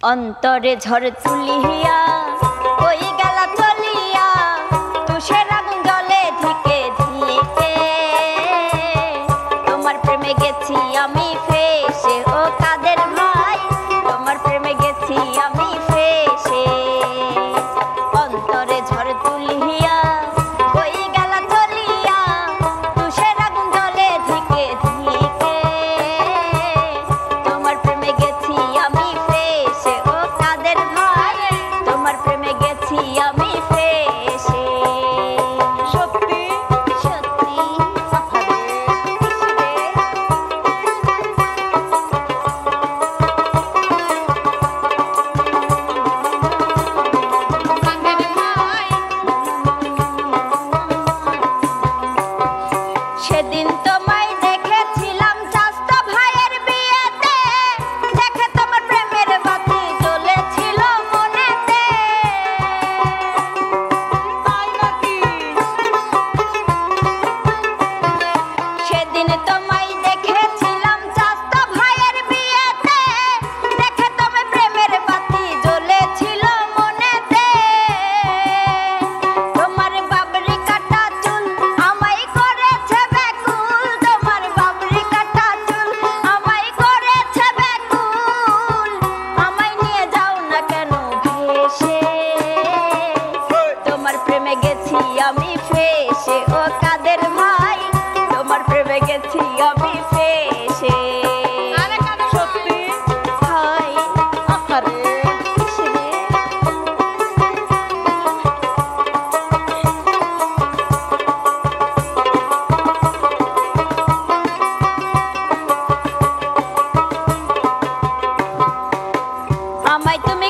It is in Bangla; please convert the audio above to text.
অন্তরে ঝড় তুলিয়া কই গেলা চলিয়া তুষের আগুন জলে ধিকে ধিকে তোমার প্রেমে গেছি আমি ফেসে ও কাদের ভাই তোমার প্রেমে গেছি আমি ফেসে অন্তরে ঝড় তুলিয়া কই গেলা চলিয়া তুষের আগুন জলে ধিকে ধিকে তোমার প্রেমে গেছি আমি ফেসে ও কাদের ভাই তোমার প্রেমে গেছি আমি ফেসে সত্যি সত্যি সেদিন তোমায় দেখেছিলাম চাচা ভাইয়ের বিয়েতে দেখে তোমার প্রেমের বাতি জ্বলেছিল মনেতে তাই নাকি? সেদিন তোমায় দেখেছিলাম চাচা ভাইয়ের বিয়েতে দেখে তোমার প্রেমের বাতি জ্বলেছিল মনেতে তোমার বাবরি কাটা চুল আমায় করেছে ব্যাকুল তোমার বাবরি কাটা চুল আমায় করেছে ব্যাকুল আমায় নিয়ে যাও না কেন ভেসে তোমার প্রেমে গেছি আমি ফেসে ও কাদের ভাই তোমার প্রেমে গেছি আমি ফেসে সত্যি হাই আরে ইসরে আমায় তুমি